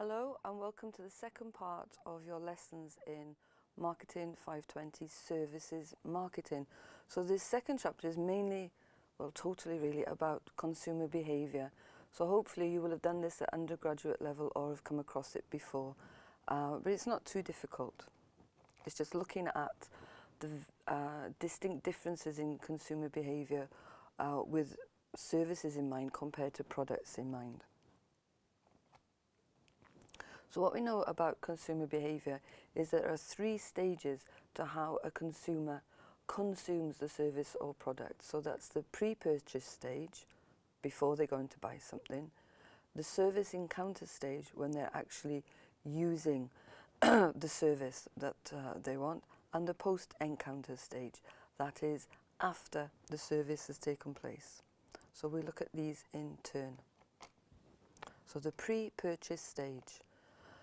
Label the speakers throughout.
Speaker 1: Hello and welcome to the second part of your lessons in Marketing 520 Services Marketing. So this second chapter is mainly, well, totally really about consumer behaviour. So hopefully you will have done this at undergraduate level or have come across it before. But it's not too difficult. It's just looking at the distinct differences in consumer behaviour with services in mind compared to products in mind. So what we know about consumer behaviour is that there are three stages to how a consumer consumes the service or product. So that's the pre-purchase stage, before they're going to buy something, the service encounter stage, when they're actually using the service that they want, and the post-encounter stage, that is after the service has taken place. So we look at these in turn. So the pre-purchase stage.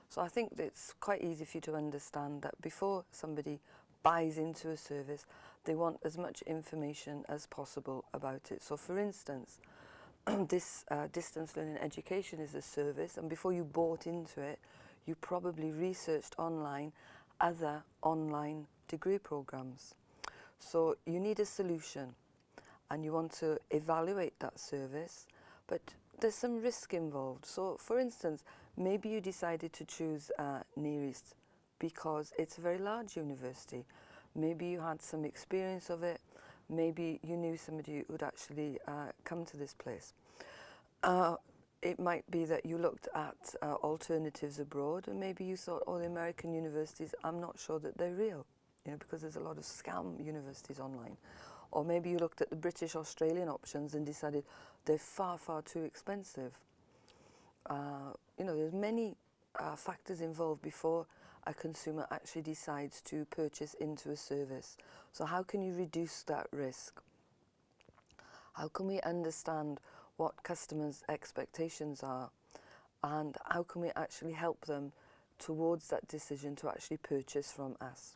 Speaker 1: So I think it's quite easy for you to understand that before somebody buys into a service, they want as much information as possible about it. So for instance, this distance learning education is a service, and before you bought into it, you probably researched online other online degree programs. So you need a solution and you want to evaluate that service, but there's some risk involved. So for instance, maybe you decided to choose Near East because it's a very large university. Maybe you had some experience of it. Maybe you knew somebody who would actually come to this place. It might be that you looked at alternatives abroad, and maybe you thought, oh, the American universities, I'm not sure that they're real, because there's a lot of scam universities online. Or maybe you looked at the British Australian options and decided they're far, far too expensive. There's many factors involved before a consumer actually decides to purchase into a service. So how can you reduce that risk? How can we understand what customers' expectations are? And how can we actually help them towards that decision to actually purchase from us?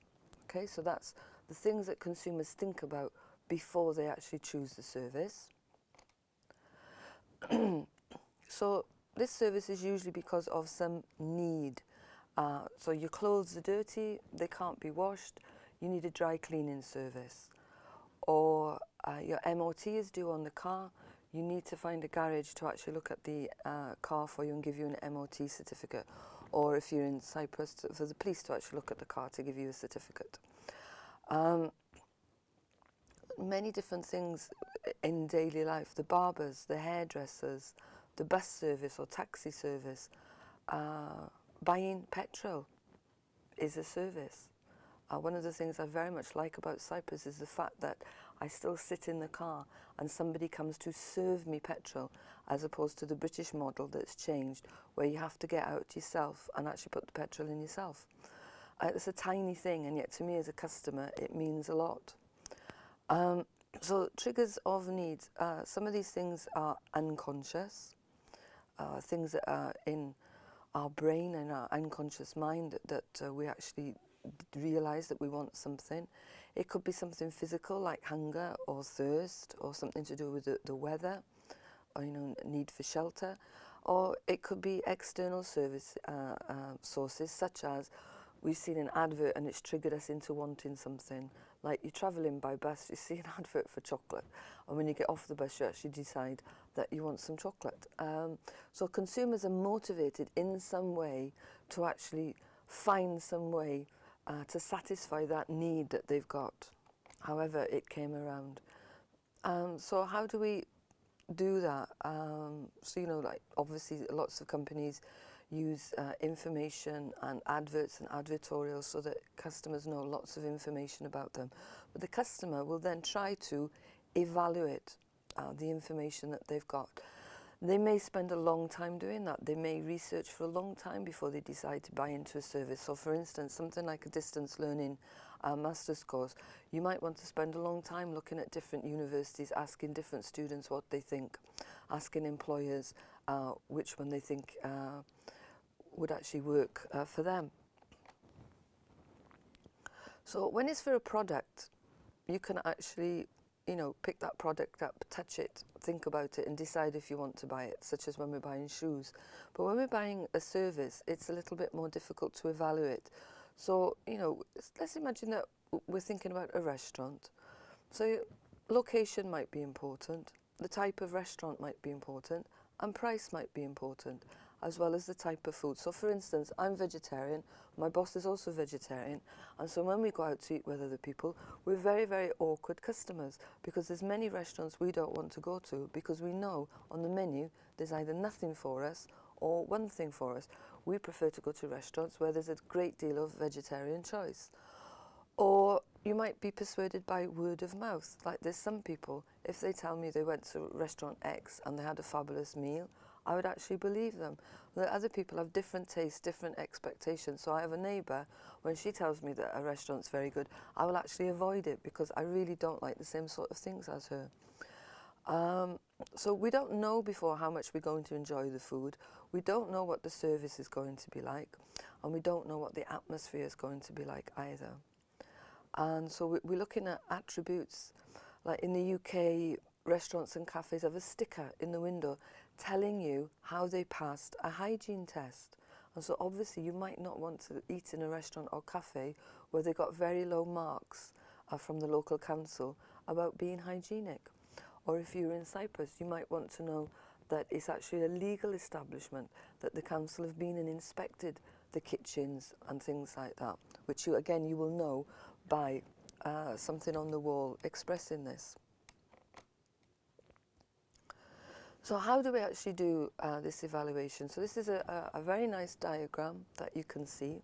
Speaker 1: Okay, so that's the things that consumers think about before they actually choose the service. So this service is usually because of some need. So your clothes are dirty, they can't be washed, you need a dry cleaning service. Or your MOT is due on the car, you need to find a garage to actually look at the car for you and give you an MOT certificate. Or if you're in Cyprus, for the police to actually look at the car to give you a certificate. Many different things in daily life, the barbers, the hairdressers, the bus service or taxi service. Buying petrol is a service. One of the things I very much like about Cyprus is the fact that I still sit in the car and somebody comes to serve me petrol, as opposed to the British model that's changed, where you have to get out yourself and actually put the petrol in yourself. It's a tiny thing, and yet to me as a customer it means a lot. So triggers of needs. Some of these things are unconscious, things that are in our brain and our unconscious mind that we actually realise that we want something. It could be something physical like hunger or thirst, or something to do with the weather, or need for shelter. Or it could be external service sources, such as we've seen an advert and it's triggered us into wanting something. Like you're travelling by bus, you see an advert for chocolate, and when you get off the bus you actually decide that you want some chocolate. So consumers are motivated in some way to actually find some way to satisfy that need that they've got, however it came around. So how do we do that? Like obviously lots of companies use information and adverts and advertorials so that customers know lots of information about them. But the customer will then try to evaluate the information that they've got. They may spend a long time doing that. They may research for a long time before they decide to buy into a service. So for instance, something like a distance learning master's course, you might want to spend a long time looking at different universities, asking different students what they think, asking employers which one they think would actually work for them. So when it's for a product, you can actually pick that product up, touch it, think about it and decide if you want to buy it, such as when we're buying shoes. But when we're buying a service, it's a little bit more difficult to evaluate. So, you know, let's imagine that we're thinking about a restaurant. So location might be important, the type of restaurant might be important, and price might be important, as well as the type of food. So for instance, I'm vegetarian, my boss is also vegetarian, and so when we go out to eat with other people, we're very, very awkward customers, because there's many restaurants we don't want to go to because we know on the menu there's either nothing for us or one thing for us. We prefer to go to restaurants where there's a great deal of vegetarian choice. Or you might be persuaded by word of mouth. Like there's some people, if they tell me they went to restaurant X and they had a fabulous meal, I would actually believe them. The other people have different tastes, different expectations. So I have a neighbour, when she tells me that a restaurant's very good, I will actually avoid it because I really don't like the same sort of things as her. So we don't know before how much we're going to enjoy the food. We don't know what the service is going to be like, and we don't know what the atmosphere is going to be like either. And so we're looking at attributes. Like in the UK, restaurants and cafes have a sticker in the window telling you how they passed a hygiene test. And so obviously you might not want to eat in a restaurant or cafe where they got very low marks from the local council about being hygienic. Or if you're in Cyprus, you might want to know that it's actually a legal establishment, that the council have been and inspected the kitchens and things like that, which you will know by something on the wall expressing this. So how do we actually do this evaluation? So this is a very nice diagram that you can see,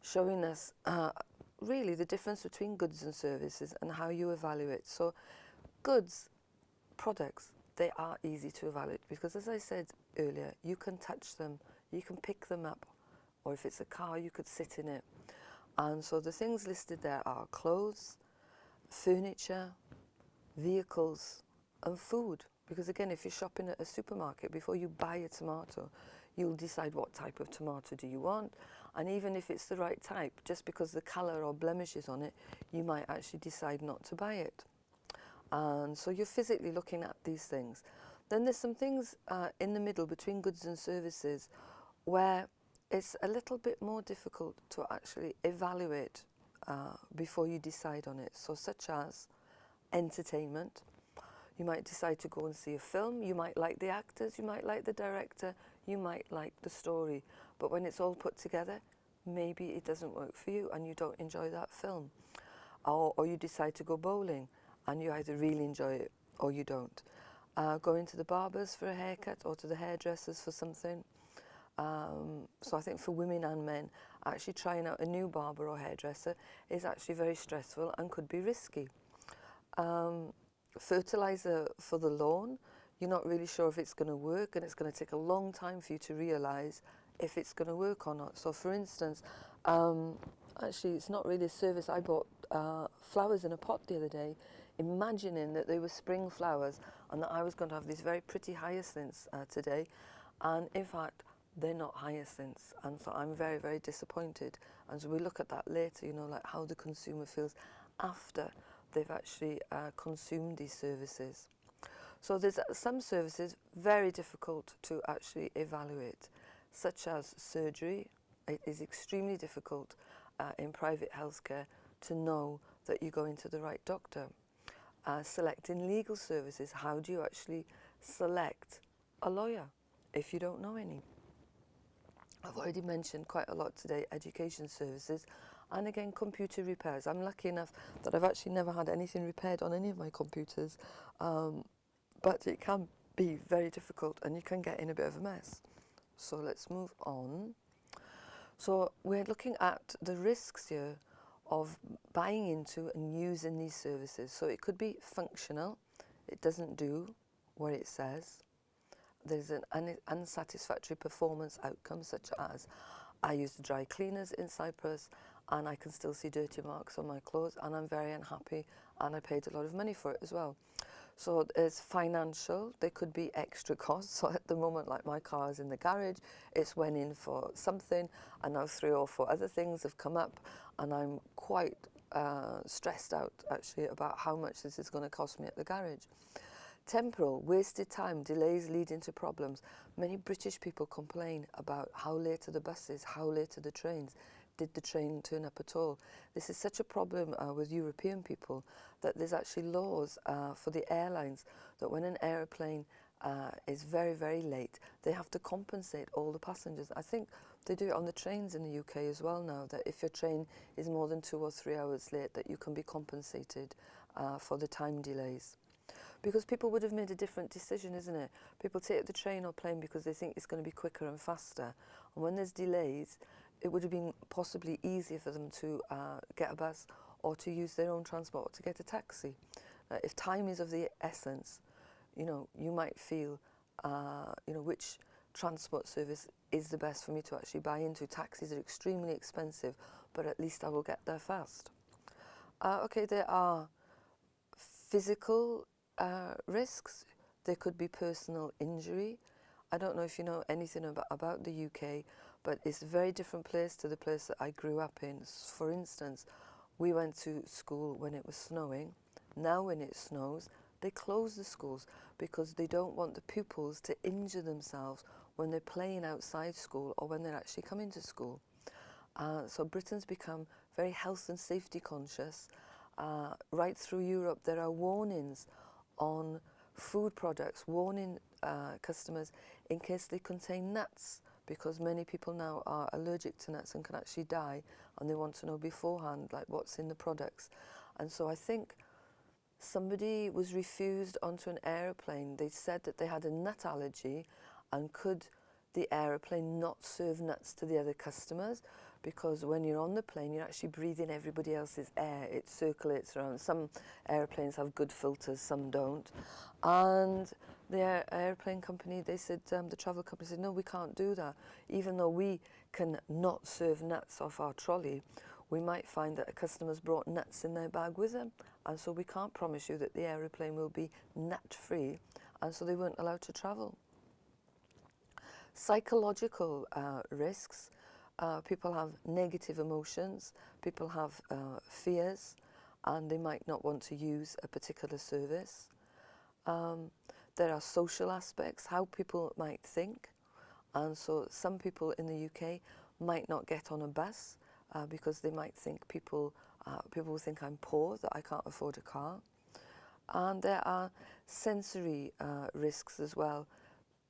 Speaker 1: showing us really the difference between goods and services and how you evaluate. So goods, products, they are easy to evaluate because, as I said earlier, you can touch them, you can pick them up, or if it's a car, you could sit in it. And so the things listed there are clothes, furniture, vehicles, and food. Because again, if you're shopping at a supermarket, before you buy a tomato, you'll decide what type of tomato do you want. And even if it's the right type, just because the colour or blemishes on it, you might actually decide not to buy it. And so you're physically looking at these things. Then there's some things in the middle between goods and services where it's a little bit more difficult to actually evaluate before you decide on it. So such as entertainment. You might decide to go and see a film. You might like the actors, you might like the director, you might like the story. But when it's all put together, maybe it doesn't work for you and you don't enjoy that film. Or you decide to go bowling and you either really enjoy it or you don't. Going to the barbers for a haircut or to the hairdressers for something. So I think for women and men, actually trying out a new barber or hairdresser is actually very stressful and could be risky. Fertilizer for the lawn, you're not really sure if it's going to work, and it's going to take a long time for you to realise if it's going to work or not. So for instance, actually it's not really a service. I bought flowers in a pot the other day, imagining that they were spring flowers and that I was going to have these very pretty hyacinths today, and in fact they're not hyacinths, and so I'm very, very disappointed. And so we look at that later, you know, like how the consumer feels after they've actually consumed these services. So there's some services very difficult to actually evaluate, such as surgery. It is extremely difficult in private healthcare to know that you're going to the right doctor. Selecting legal services, how do you actually select a lawyer if you don't know any? I've already mentioned quite a lot today education services, and again computer repairs. I'm lucky enough that I've actually never had anything repaired on any of my computers, but it can be very difficult and you can get in a bit of a mess. So let's move on. So we're looking at the risks here of buying into and using these services. So it could be functional, it doesn't do what it says. There's an unsatisfactory performance outcome, such as I use the dry cleaners in Cyprus and I can still see dirty marks on my clothes and I'm very unhappy and I paid a lot of money for it as well. So there's financial, there could be extra costs. So at the moment, like my car is in the garage, it's went in for something and now 3 or 4 other things have come up and I'm quite stressed out actually about how much this is going to cost me at the garage. Temporal, wasted time, delays leading to problems. Many British people complain about how late are the buses, how late are the trains. Did the train turn up at all? This is such a problem with European people that there's actually laws for the airlines that when an aeroplane is very, very late, they have to compensate all the passengers. I think they do it on the trains in the UK as well now, that if your train is more than 2 or 3 hours late, that you can be compensated for the time delays. Because people would have made a different decision, isn't it? People take the train or plane because they think it's going to be quicker and faster. And when there's delays, it would have been possibly easier for them to get a bus or to use their own transport or to get a taxi. If time is of the essence, you know, you might feel, you know, which transport service is the best for me to actually buy into. Taxis are extremely expensive, but at least I will get there fast. Okay, there are physical risks. There could be personal injury. I don't know if you know anything about the UK, but it's a very different place to the place that I grew up in. For instance, we went to school when it was snowing. Now when it snows, they close the schools because they don't want the pupils to injure themselves when they're playing outside school or when they're actually coming to school. So Britain's become very health and safety conscious. Right through Europe, there are warnings on food products, warning customers in case they contain nuts, because many people now are allergic to nuts and can actually die, and they want to know beforehand like what's in the products. And so I think somebody was refused onto an aeroplane. They said that they had a nut allergy, and could the aeroplane not serve nuts to the other customers, because when you're on the plane you're actually breathing everybody else's air. It circulates around. Some airplanes have good filters, some don't. And the airplane company, they said, the travel company said, no, we can't do that. Even though we can not serve nuts off our trolley, we might find that a customer's brought nuts in their bag with them, and so we can't promise you that the aeroplane will be nut-free, and so they weren't allowed to travel. Psychological risks. People have negative emotions, people have fears, and they might not want to use a particular service. There are social aspects, how people might think, and so some people in the UK might not get on a bus because they might think people will think I'm poor, that I can't afford a car. And there are sensory risks as well.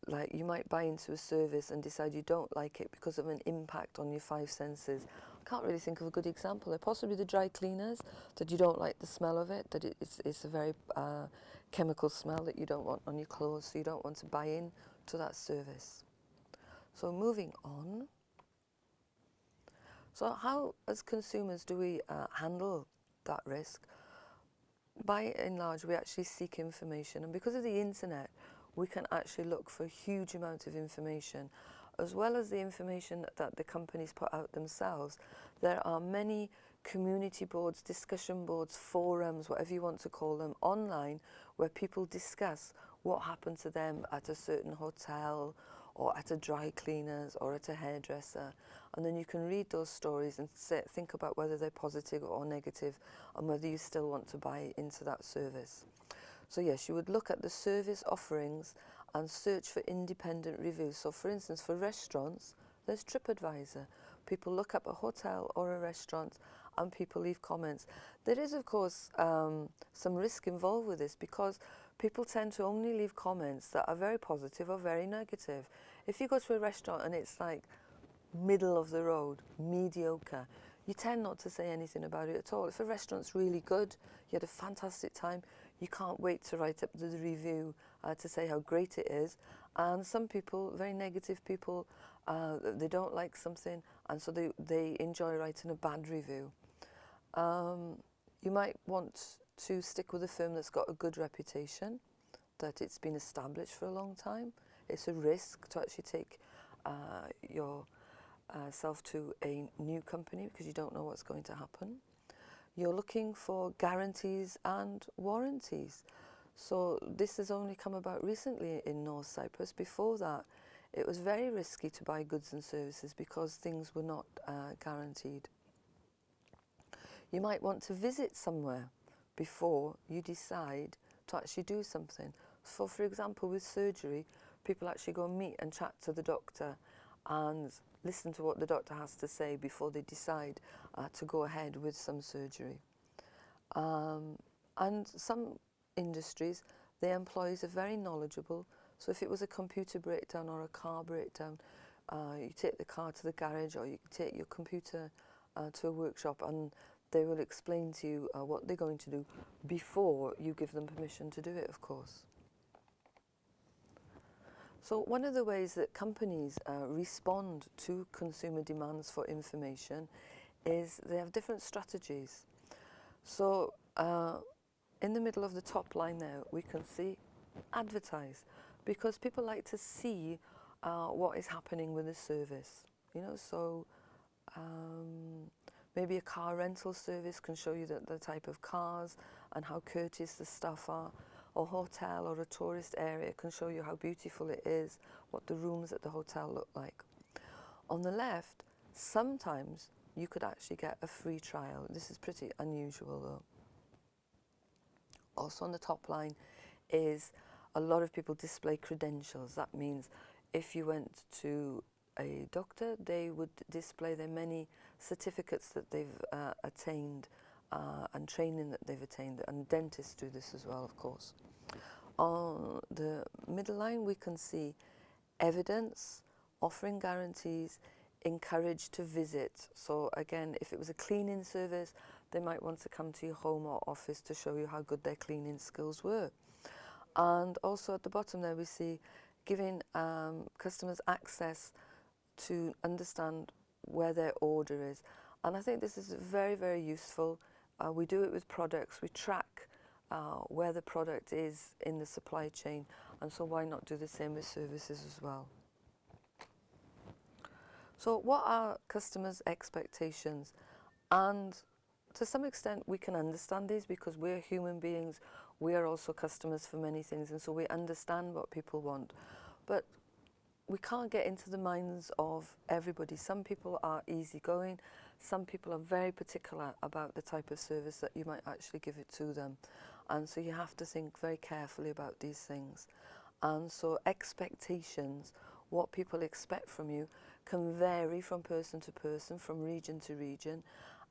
Speaker 1: Like you might buy into a service and decide you don't like it because of an impact on your 5 senses. I can't really think of a good example. There possibly the dry cleaners, that you don't like the smell of it, that it's a very chemical smell that you don't want on your clothes, so you don't want to buy in to that service. So moving on. So how, as consumers, do we handle that risk? By and large, we actually seek information, and because of the internet, we can actually look for a huge amount of information, as well as the information that the companies put out themselves. There are many community boards, discussion boards, forums, whatever you want to call them, online, where people discuss what happened to them at a certain hotel or at a dry cleaners or at a hairdresser, and then you can read those stories and think about whether they're positive or negative and whether you still want to buy into that service. So yes, you would look at the service offerings and search for independent reviews. So for instance, for restaurants, there's TripAdvisor. People look up a hotel or a restaurant and people leave comments. There is, of course, some risk involved with this, because people tend to only leave comments that are very positive or very negative. If you go to a restaurant and it's like middle of the road, mediocre, you tend not to say anything about it at all. If a restaurant's really good, you had a fantastic time, you can't wait to write up the review to say how great it is. And some people, very negative people, they don't like something, and so they enjoy writing a bad review. You might want to stick with a firm that's got a good reputation, that it's been established for a long time. It's a risk to actually take yourself to a new company because you don't know what's going to happen. You're looking for guarantees and warranties. So this has only come about recently in North Cyprus. Before that, it was very risky to buy goods and services because things were not guaranteed. You might want to visit somewhere before you decide to actually do something. So for example, with surgery, people actually go and meet and chat to the doctor and listen to what the doctor has to say before they decide to go ahead with some surgery. And some industries, their employees are very knowledgeable. So if it was a computer breakdown or a car breakdown, you take the car to the garage, or you take your computer to a workshop, and they will explain to you what they're going to do before you give them permission to do it, of course. So one of the ways that companies respond to consumer demands for information is they have different strategies. So in the middle of the top line there, we can see advertise, because people like to see what is happening with the service. You know, so maybe a car rental service can show you the type of cars and how courteous the staff are. Or hotel or a tourist area can show you how beautiful it is, what the rooms at the hotel look like. On the left, sometimes you could actually get a free trial. This is pretty unusual though. Also on the top line is a lot of people display credentials. That means if you went to a doctor, they would display their many certificates that they've attained and training that they've attained, and dentists do this as well, of course. On the middle line, we can see evidence, offering guarantees, encourage to visit. So again, if it was a cleaning service, they might want to come to your home or office to show you how good their cleaning skills were. And also at the bottom there, we see giving customers access to understand where their order is. And I think this is very, very useful. We do it with products. We track where the product is in the supply chain, and so why not do the same with services as well? So what are customers' expectations? And to some extent we can understand these because we're human beings. We are also customers for many things, and so we understand what people want. But we can't get into the minds of everybody. Some people are easygoing. Some people are very particular about the type of service that you might actually give it to them. And so you have to think very carefully about these things. And so expectations, what people expect from you, can vary from person to person, from region to region,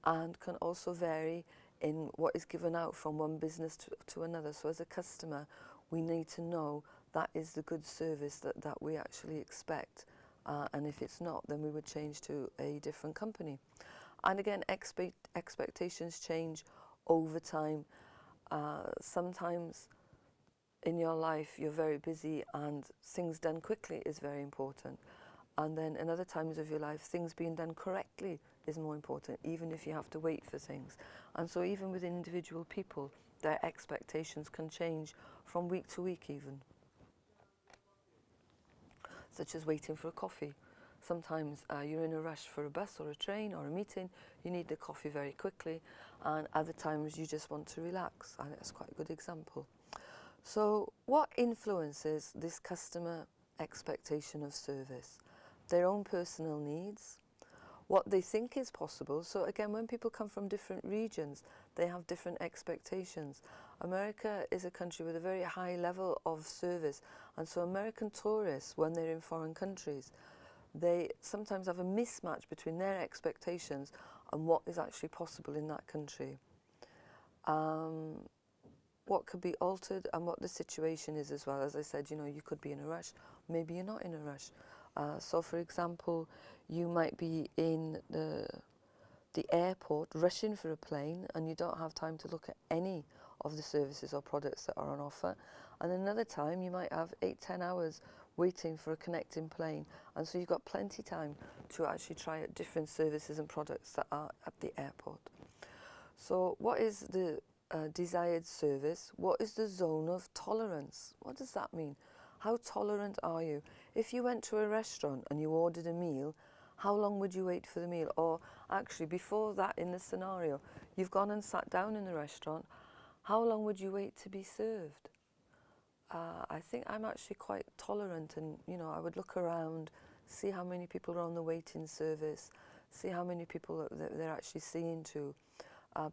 Speaker 1: and can also vary in what is given out from one business to another. So as a customer, we need to know that is the good service that we actually expect. And if it's not, then we would change to a different company. And again, expectations change over time. Sometimes in your life you're very busy and things done quickly is very important. And then in other times of your life, things being done correctly is more important, even if you have to wait for things. And so even within individual people, their expectations can change from week to week even. Such as waiting for a coffee. Sometimes you're in a rush for a bus or a train or a meeting, you need the coffee very quickly, and other times you just want to relax, and that's quite a good example. So what influences this customer expectation of service? Their own personal needs, what they think is possible. So again, when people come from different regions, they have different expectations. America is a country with a very high level of service, and so American tourists, when they're in foreign countries, they sometimes have a mismatch between their expectations and what is actually possible in that country. What could be altered and what the situation is as well. As I said, you know, you could be in a rush, maybe you're not in a rush. So for example, you might be in the airport rushing for a plane and you don't have time to look at any of the services or products that are on offer. And another time you might have 8-10 hours waiting for a connecting plane, and so you've got plenty time to actually try out different services and products that are at the airport. So what is the desired service? What is the zone of tolerance? What does that mean? How tolerant are you? If you went to a restaurant and you ordered a meal, how long would you wait for the meal? Or actually, before that, in the scenario, you've gone and sat down in the restaurant, how long would you wait to be served? I think I'm actually quite tolerant, and you know, I would look around, see how many people are on the waiting service, see how many people they're actually seeing to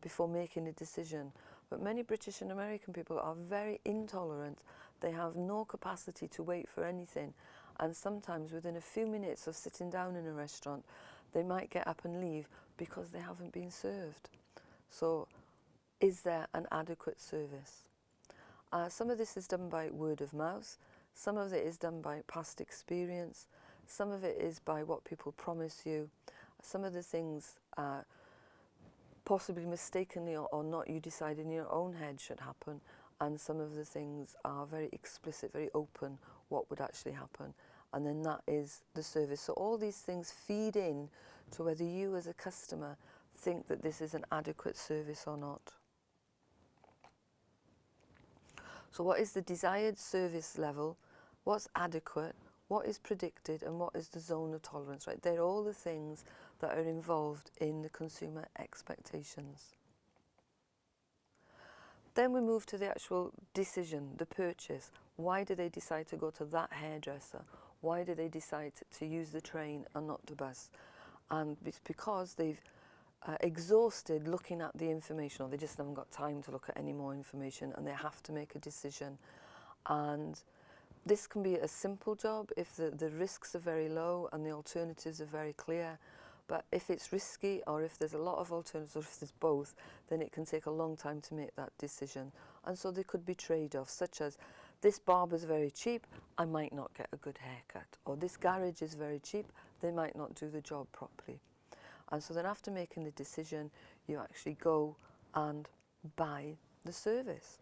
Speaker 1: before making a decision. But many British and American people are very intolerant. They have no capacity to wait for anything. And sometimes within a few minutes of sitting down in a restaurant, they might get up and leave because they haven't been served. So is there an adequate service? Some of this is done by word of mouth, some of it is done by past experience, some of it is by what people promise you, some of the things possibly mistakenly or not you decide in your own head should happen, and some of the things are very explicit, very open what would actually happen, and then that is the service. So all these things feed in to whether you as a customer think that this is an adequate service or not. So what is the desired service level, what's adequate, what is predicted, and what is the zone of tolerance, right? They're all the things that are involved in the consumer expectations. Then we move to the actual decision, the purchase. Why do they decide to go to that hairdresser? Why do they decide to use the train and not the bus? And it's because they've exhausted looking at the information, or they just haven't got time to look at any more information, and they have to make a decision. And this can be a simple job if the risks are very low and the alternatives are very clear. But if it's risky, or if there's a lot of alternatives, or if there's both, then it can take a long time to make that decision. And so there could be trade-offs, such as, this barber's very cheap, I might not get a good haircut. Or this garage is very cheap, they might not do the job properly. And so then after making the decision, you actually go and buy the service.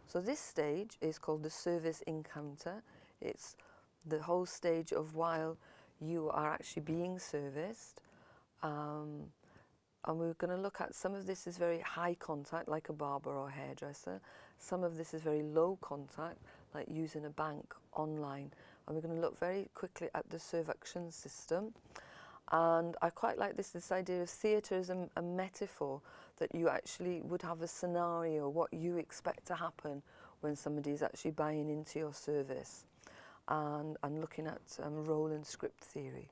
Speaker 1: So this stage is called the service encounter. It's the whole stage of while you are actually being serviced. And we're going to look at, some of this is very high contact, like a barber or hairdresser. Some of this is very low contact, like using a bank online. And we're going to look very quickly at the servuction system. And I quite like this idea of theatre as a metaphor, that you actually would have a scenario, what you expect to happen when somebody is actually buying into your service, and looking at role and script theory.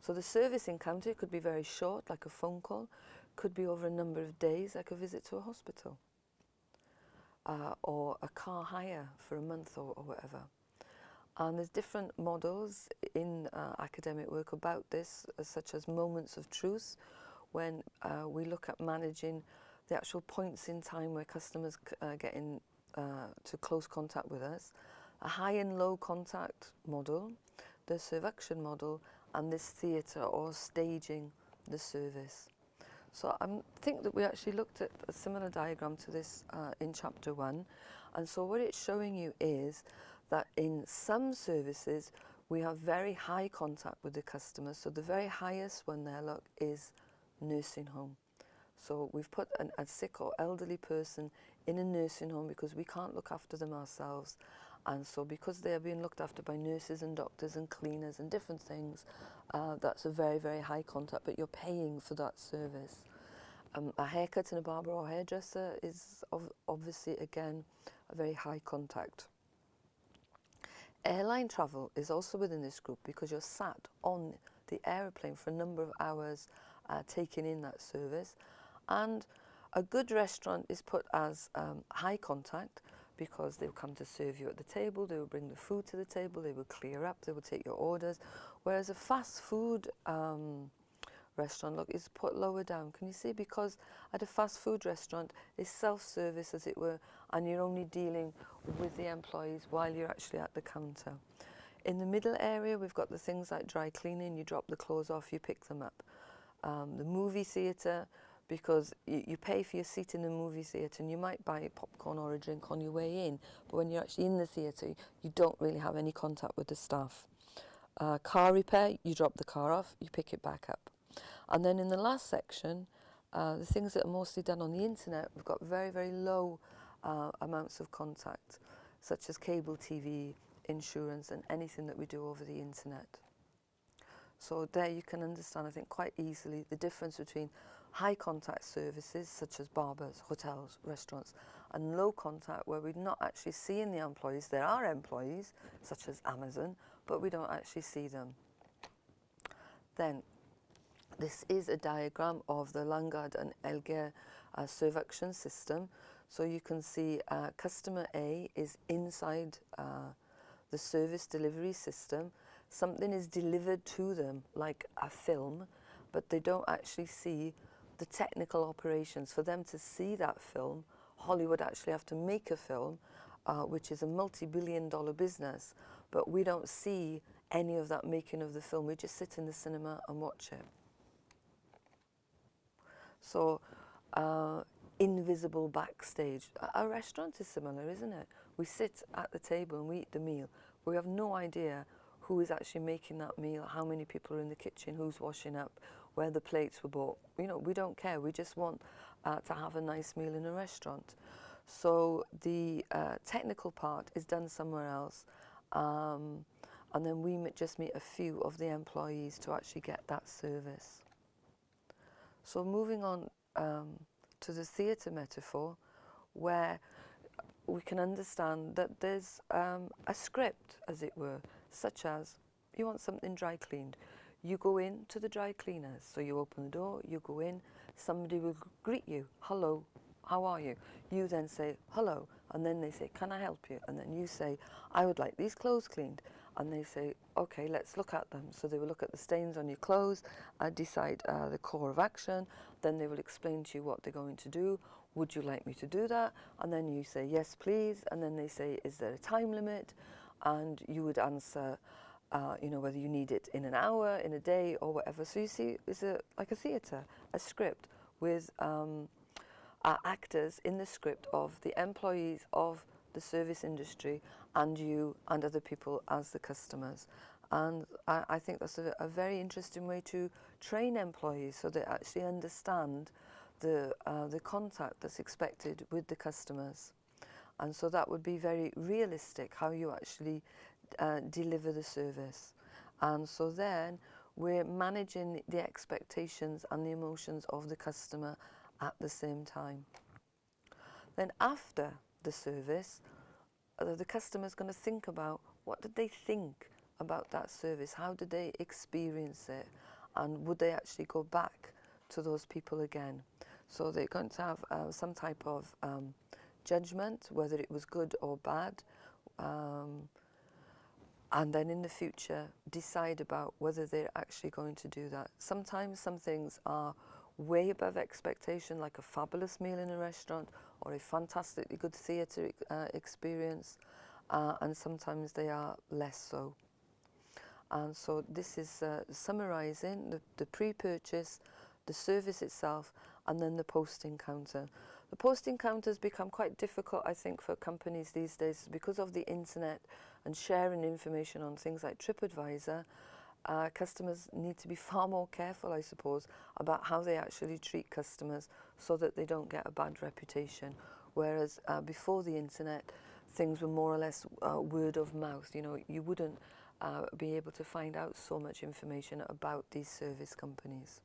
Speaker 1: So the service encounter could be very short, like a phone call, could be over a number of days, like a visit to a hospital, or a car hire for a month or whatever. And there's different models in academic work about this, such as moments of truth, when we look at managing the actual points in time where customers get in to close contact with us, a high and low contact model, the servuction model, and this theatre or staging the service. So I think that we actually looked at a similar diagram to this in chapter 1, and so what it's showing you is that in some services we have very high contact with the customer. So the very highest one there, look, is nursing home. So we've put a sick or elderly person in a nursing home because we can't look after them ourselves. And so because they are being looked after by nurses and doctors and cleaners and different things, that's a very, very high contact, but you're paying for that service. A haircut in a barber or hairdresser is obviously, again, a very high contact. Airline travel is also within this group because you're sat on the aeroplane for a number of hours taking in that service. And a good restaurant is put as high contact because they will come to serve you at the table, they will bring the food to the table, they will clear up, they will take your orders. Whereas a fast food restaurant, look, is put lower down. Can you see? Because at a fast food restaurant, it's self-service, as it were, and you're only dealing with the employees while you're actually at the counter. In the middle area, we've got the things like dry cleaning. You drop the clothes off, you pick them up. The movie theatre, because you pay for your seat in the movie theatre, and you might buy popcorn or a drink on your way in, but when you're actually in the theatre, you don't really have any contact with the staff. Car repair, you drop the car off, you pick it back up. And then in the last section, the things that are mostly done on the internet, we've got very, very low amounts of contact, such as cable TV, insurance, and anything that we do over the internet. So there you can understand, I think, quite easily the difference between high contact services, such as barbers, hotels, restaurants, and low contact, where we're not actually seeing the employees. There are employees, such as Amazon, but we don't actually see them. Then, this is a diagram of the Langard and Elger servuction system. So you can see customer A is inside the service delivery system. Something is delivered to them like a film, but they don't actually see the technical operations. For them to see that film, Hollywood actually have to make a film, which is a multi-billion-dollar business, but we don't see any of that making of the film. We just sit in the cinema and watch it. So invisible backstage. A restaurant is similar, isn't it? We sit at the table and we eat the meal. We have no idea who is actually making that meal, how many people are in the kitchen, who's washing up, where the plates were bought. You know, we don't care. We just want to have a nice meal in a restaurant. So the technical part is done somewhere else. And then we just meet a few of the employees to actually get that service. So moving on to the theatre metaphor, where we can understand that there's a script, as it were, such as you want something dry cleaned. You go in to the dry cleaners. So you open the door, you go in, somebody will greet you. Hello, how are you? You then say, hello, and then they say, can I help you? And then you say, I would like these clothes cleaned. And they say, okay, let's look at them. So they will look at the stains on your clothes, decide the core of action. Then they will explain to you what they're going to do. Would you like me to do that? And then you say, yes, please. And then they say, is there a time limit? And you would answer, you know, whether you need it in an hour, in a day, or whatever. So you see, it's like a theatre, a script with actors in the script of the employees of the service industry and you and other people as the customers. And I think that's a very interesting way to train employees so they actually understand the contact that's expected with the customers. And so that would be very realistic, how you actually deliver the service. And so then we're managing the expectations and the emotions of the customer at the same time. Then after the service, the customer is going to think about what did they think about that service, how did they experience it, and would they actually go back to those people again. So they're going to have some type of judgment, whether it was good or bad, and then in the future decide about whether they're actually going to do that. Sometimes some things are way above expectation, like a fabulous meal in a restaurant or a fantastically good theatre experience, and sometimes they are less so. And so this is summarising the pre-purchase, the service itself, and then the post-encounter. The post-encounters become quite difficult, I think, for companies these days because of the internet and sharing information on things like TripAdvisor. Customers need to be far more careful, I suppose, about how they actually treat customers so that they don't get a bad reputation. Whereas before the internet, things were more or less word of mouth. You know, you wouldn't be able to find out so much information about these service companies.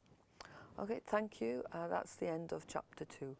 Speaker 1: Okay, thank you. That's the end of chapter 2.